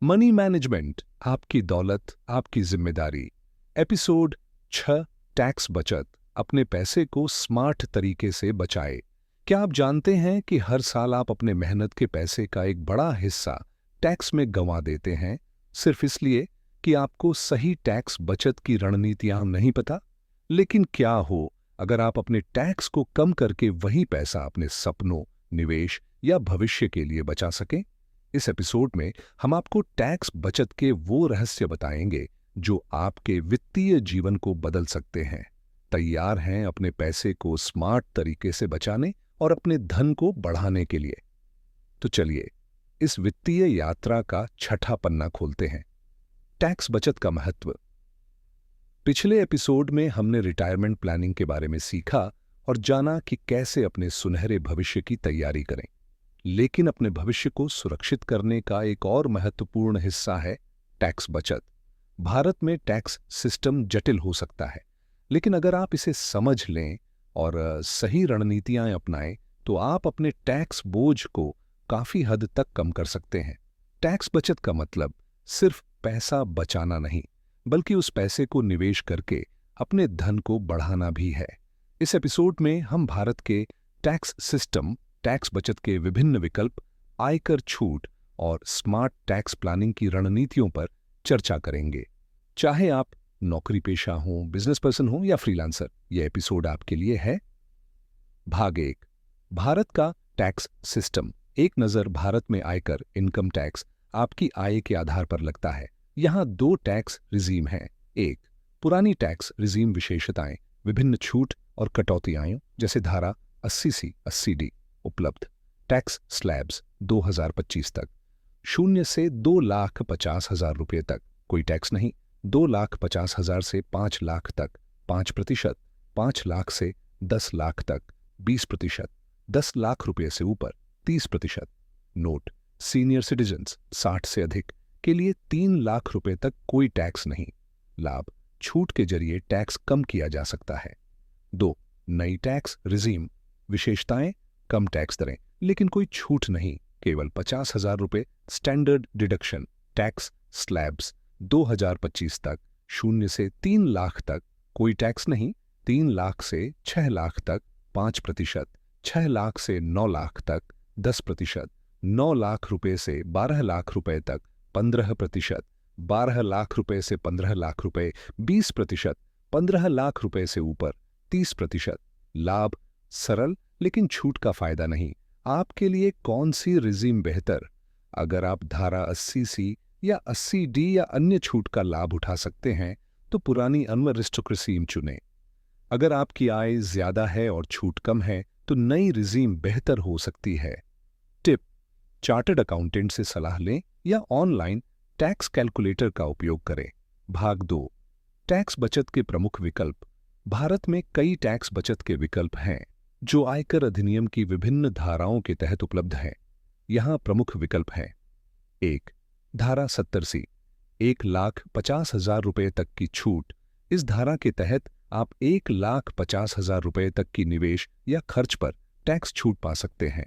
Money management, आपकी दौलत, आपकी जिम्मेदारी। एपिसोड 6, टैक्स बचत, अपने पैसे को स्मार्ट तरीके से बचाए। क्या आप जानते हैं कि हर साल आप अपने मेहनत के पैसे का एक बड़ा हिस्सा टैक्स में गंवा देते हैं, सिर्फ इसलिए कि आपको सही टैक्स बचत की रणनीतियां नहीं पता? लेकिन क्या हो अगर आप अपने टैक्स को कम करके वही पैसा अपने सपनों, निवेश या भविष्य के लिए बचा सकें? इस एपिसोड में हम आपको टैक्स बचत के वो रहस्य बताएंगे जो आपके वित्तीय जीवन को बदल सकते हैं। तैयार हैं अपने पैसे को स्मार्ट तरीके से बचाने और अपने धन को बढ़ाने के लिए? तो चलिए इस वित्तीय यात्रा का छठा पन्ना खोलते हैं, टैक्स बचत का महत्व। पिछले एपिसोड में हमने रिटायरमेंट प्लानिंग के बारे में सीखा और जाना कि कैसे अपने सुनहरे भविष्य की तैयारी करें। लेकिन अपने भविष्य को सुरक्षित करने का एक और महत्वपूर्ण हिस्सा है टैक्स बचत। भारत में टैक्स सिस्टम जटिल हो सकता है, लेकिन अगर आप इसे समझ लें और सही रणनीतियां अपनाएं, तो आप अपने टैक्स बोझ को काफी हद तक कम कर सकते हैं। टैक्स बचत का मतलब सिर्फ पैसा बचाना नहीं, बल्कि उस पैसे को निवेश करके अपने धन को बढ़ाना भी है। इस एपिसोड में हम भारत के टैक्स सिस्टम, टैक्स बचत के विभिन्न विकल्प, आयकर छूट और स्मार्ट टैक्स प्लानिंग की रणनीतियों पर चर्चा करेंगे। चाहे आप नौकरी पेशा हो, बिजनेस पर्सन हो या फ्रीलांसर, यह एपिसोड आपके लिए है। भाग 1, भारत का टैक्स सिस्टम। एक नजर भारत में आयकर, इनकम टैक्स आपकी आय के आधार पर लगता है। यहां दो टैक्स रिजीम हैं। एक, पुरानी टैक्स रिजीम विशेषताएं, विभिन्न छूट और कटौतियां जैसे धारा 80C, 80D उपलब्ध। टैक्स स्लैब्स 2025 तक, 0 से 2,50,000 रुपये तक कोई टैक्स नहीं। 2,50,000 से 5 लाख तक 5%, 5 लाख से 10 लाख तक 20%, 10 लाख रुपये से ऊपर 30%। नोट, सीनियर सिटीजन्स 60 से अधिक के लिए 3 लाख रुपए तक कोई टैक्स नहीं। लाभ, छूट के जरिए टैक्स कम किया जा सकता है। 2, नई टैक्स रिजीम विशेषताएं, कम टैक्स दरें लेकिन कोई छूट नहीं, केवल 50,000 रुपये स्टैंडर्ड डिडक्शन। टैक्स स्लैब्स 2025 तक, 0 से 3 लाख तक कोई टैक्स नहीं। 3 लाख से 6 लाख तक 5%, 6 लाख से 9 लाख तक 10%, 9 लाख रुपए से 12 लाख रुपए तक 15%, 12 लाख रुपए से 15 लाख रुपए 20%, 15 लाख रुपए से ऊपर 30%। लाभ, सरल लेकिन छूट का फायदा नहीं। आपके लिए कौन सी रिजीम बेहतर? अगर आप धारा 80C या 80D या अन्य छूट का लाभ उठा सकते हैं, तो पुरानी अनरिस्ट्रिक्टेड चुनें। अगर आपकी आय ज्यादा है और छूट कम है, तो नई रिजीम बेहतर हो सकती है। टिप, चार्टर्ड अकाउंटेंट से सलाह लें या ऑनलाइन टैक्स कैलकुलेटर का उपयोग करें। भाग 2, टैक्स बचत के प्रमुख विकल्प। भारत में कई टैक्स बचत के विकल्प हैं जो आयकर अधिनियम की विभिन्न धाराओं के तहत उपलब्ध हैं। यहां प्रमुख विकल्प हैं। 1, धारा 70C, 1,50,000 रुपये तक की छूट। इस धारा के तहत आप 1,50,000 रुपये तक की निवेश या खर्च पर टैक्स छूट पा सकते हैं।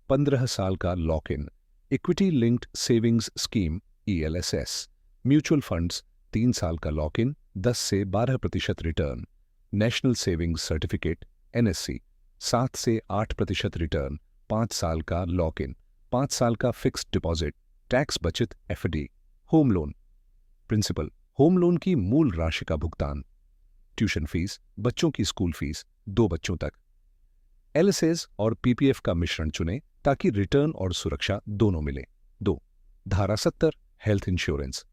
15 साल का lock in. Equity linked savings scheme ELSS, mutual funds 3 साल का लॉक इन, 10 से 12% return. National savings certificate NSC, 7 से 8% रिटर्न, 5 साल का लॉक इन, 5 साल का फिक्स्ड डिपॉजिट। टैक्स बचत FD। Home loan principal, home loan की मूल राशि का भुगतान। ट्यूशन फीस, बच्चों की स्कूल फीस 2 बच्चों तक। LSS और PPF का मिश्रण चुनें ताकि रिटर्न और सुरक्षा दोनों मिले। 2, धारा 70, हेल्थ इंश्योरेंस।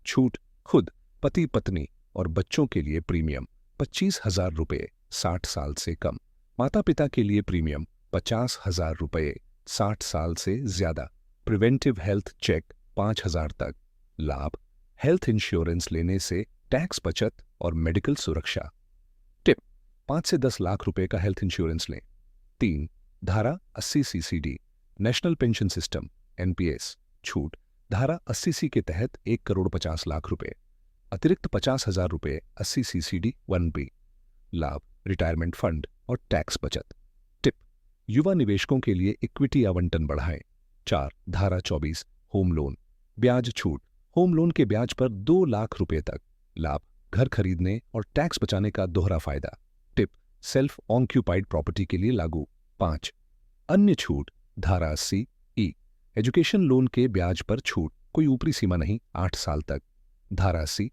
छूट, खुद, पति पत्नी और बच्चों के लिए प्रीमियम 25,000 रुपये 60 साल से कम। माता पिता के लिए प्रीमियम 50,000 रुपये 60 साल से ज्यादा। प्रिवेंटिव हेल्थ चेक 5,000 तक। लाभ, हेल्थ इंश्योरेंस लेने से टैक्स बचत और मेडिकल सुरक्षा। टिप, 5 से 10 लाख रुपए का हेल्थ इंश्योरेंस लें। 3, धारा 80CCD, national pension system NPS। छूट, धारा 80C के तहत 1,50,00,000 रुपए, अतिरिक्त 50,000 रुपए 80CCD 1B। लाभ, रिटायरमेंट फंड और टैक्स बचत। टिप, युवा निवेशकों के लिए इक्विटी आवंटन बढ़ाएं। 4, धारा 24, होम लोन। ब्याज छूट, होम लोन के ब्याज पर 2 लाख रुपए तक। लाभ, घर खरीदने और टैक्स बचाने का दोहरा फायदा। टिप, सेल्फ ऑक्यूपाइड प्रॉपर्टी के लिए लागू। 5, अन्य छूट, धारा 80 ई, एजुकेशन लोन के ब्याज पर छूट, कोई ऊपरी सीमा नहीं, 8 साल तक। धारा 80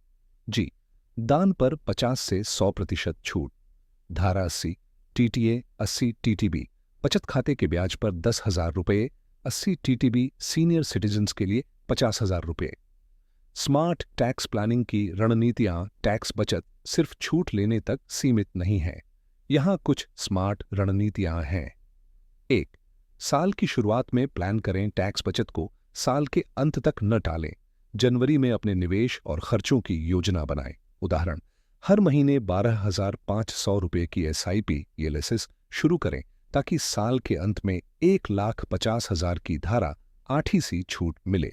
जी, दान पर 50 से 100% छूट। धारा 80 टीटीए 80 टीटीबी, बचत खाते के ब्याज पर 10,000 रुपये, 80 टीटीबी सीनियर सिटीजन्स के लिए 50,000 रुपये। स्मार्ट टैक्स प्लानिंग की रणनीतियां टैक्स बचत सिर्फ छूट लेने तक सीमित नहीं है। यहां कुछ स्मार्ट रणनीतियां हैं। 1, साल की शुरुआत में प्लान करें, टैक्स बचत को साल के अंत तक न टालें। जनवरी में अपने निवेश और खर्चों की योजना बनाएं। उदाहरण, हर महीने 12,500 रुपये की SIP ELSS शुरू करें ताकि साल के अंत में 1,50,000 की धारा 8 छूट मिले।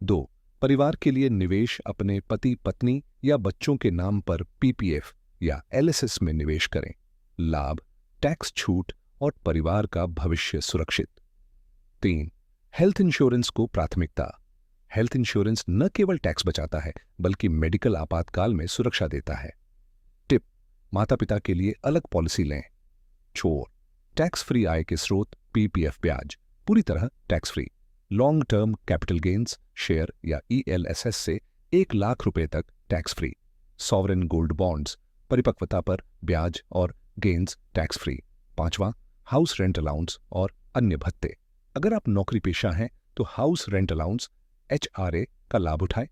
2, परिवार के लिए निवेश, अपने पति पत्नी या बच्चों के नाम पर PPF या LSS में निवेश करें। लाभ, टैक्स छूट और परिवार का भविष्य सुरक्षित। 3, हेल्थ इंश्योरेंस को प्राथमिकता। हेल्थ इंश्योरेंस न केवल टैक्स बचाता है बल्कि मेडिकल आपातकाल में सुरक्षा देता है। टिप, माता पिता के लिए अलग पॉलिसी लें। छोर, टैक्स फ्री आय के स्रोत, PPF ब्याज पूरी तरह tax free. Long term capital gains, share या ELSS से 1 लाख रुपए तक tax free. Sovereign gold bonds, परिपक्वता पर ब्याज और गेन्स टैक्स फ्री। 5वां, हाउस रेंट अलाउंस और अन्य भत्ते। अगर आप नौकरी पेशा हैं तो हाउस रेंट अलाउंस HRA का लाभ उठाएं।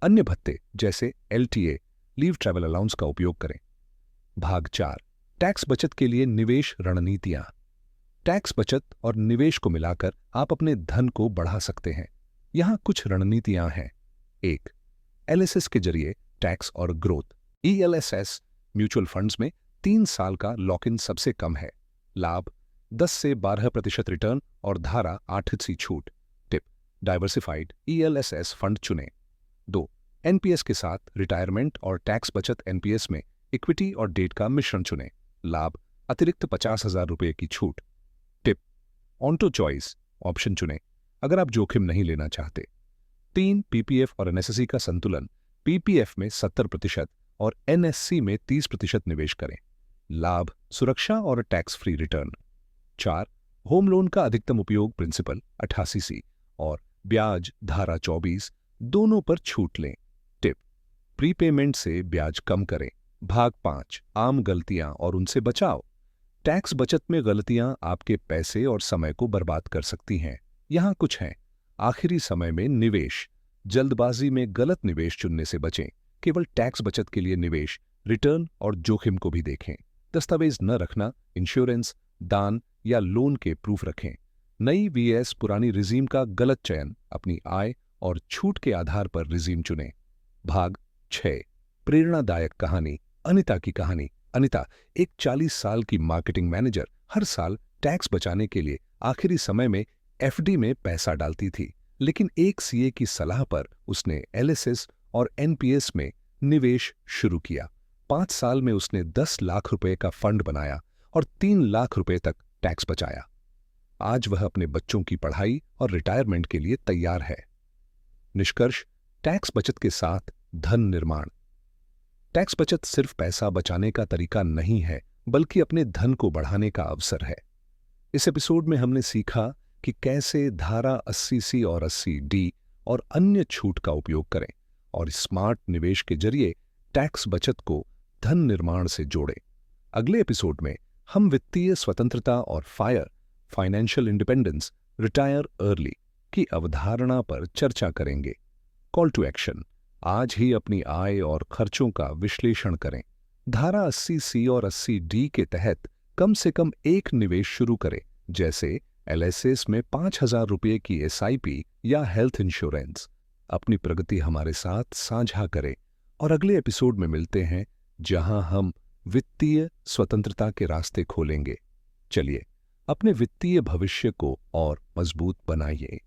अन्य भत्ते जैसे LTA लीव ट्रैवल अलाउंस का उपयोग करें। भाग 4, टैक्स बचत के लिए निवेश रणनीतियां। टैक्स बचत और निवेश को मिलाकर आप अपने धन को बढ़ा सकते हैं। यहां कुछ रणनीतियां हैं। 1, LSS के जरिए टैक्स और ग्रोथ। ELSS म्यूचुअल फंड्स में 3 साल का लॉक इन सबसे कम है। लाभ, 10 से 12% रिटर्न और धारा 8 छूट। टिप, डाइवर्सिफाइड ELSS फंड चुनें। 2, NPS के साथ रिटायरमेंट और टैक्स बचत NPS में इक्विटी और डेट का मिश्रण चुनें। लाभ, अतिरिक्त 50,000 रुपये की छूट। टिप, ऑन्टो चॉइस ऑप्शन चुनें अगर आप जोखिम नहीं लेना चाहते। 3, PPF और NSC का संतुलन। PPF में 70% और NSC में 30% निवेश करें। लाभ, सुरक्षा और tax free return. 4, home loan का अधिकतम उपयोग, प्रिंसिपल 88C और ब्याज धारा 24, दोनों पर छूट लें। टिप, प्रीपेमेंट से ब्याज कम करें। भाग 5, आम गलतियां और उनसे बचाव। टैक्स बचत में गलतियां आपके पैसे और समय को बर्बाद कर सकती हैं। यहां कुछ हैं। आखिरी समय में निवेश, जल्दबाजी में गलत निवेश चुनने से बचें। केवल टैक्स बचत के लिए निवेश, रिटर्न और जोखिम को भी देखें। दस्तावेज न रखना, इंश्योरेंस, दान या लोन के प्रूफ रखें। नई VS पुरानी रिजीम का गलत चयन, अपनी आय और छूट के आधार पर रिजीम चुनें। भाग 6, प्रेरणादायक कहानी, अनिता की कहानी। अनिता एक 40 साल की मार्केटिंग मैनेजर, हर साल टैक्स बचाने के लिए आखिरी समय में FD में पैसा डालती थी, लेकिन एक CA की सलाह पर उसने LSS और NPS में निवेश शुरू किया। 5 साल में उसने 10 लाख रुपए का फंड बनाया और 3 लाख रुपए तक टैक्स बचाया। आज वह अपने बच्चों की पढ़ाई और रिटायरमेंट के लिए तैयार है। निष्कर्ष, टैक्स बचत के साथ धन निर्माण। टैक्स बचत सिर्फ पैसा बचाने का तरीका नहीं है, बल्कि अपने धन को बढ़ाने का अवसर है। इस एपिसोड में हमने सीखा कि कैसे धारा 80C और 80D और अन्य छूट का उपयोग करें और स्मार्ट निवेश के जरिए टैक्स बचत को धन निर्माण से जोड़ें। अगले एपिसोड में हम वित्तीय स्वतंत्रता और फाइनेंशियल इंडिपेंडेंस, रिटायर अर्ली की अवधारणा पर चर्चा करेंगे। कॉल टू एक्शन, आज ही अपनी आय और खर्चों का विश्लेषण करें। धारा 80C और 80D के तहत कम से कम एक निवेश शुरू करें, जैसे LSS में 5,000 रुपये की SIP या हेल्थ इंश्योरेंस। अपनी प्रगति हमारे साथ साझा करें और अगले एपिसोड में मिलते हैं, जहां हम वित्तीय स्वतंत्रता के रास्ते खोलेंगे। चलिए अपने वित्तीय भविष्य को और मजबूत बनाइए।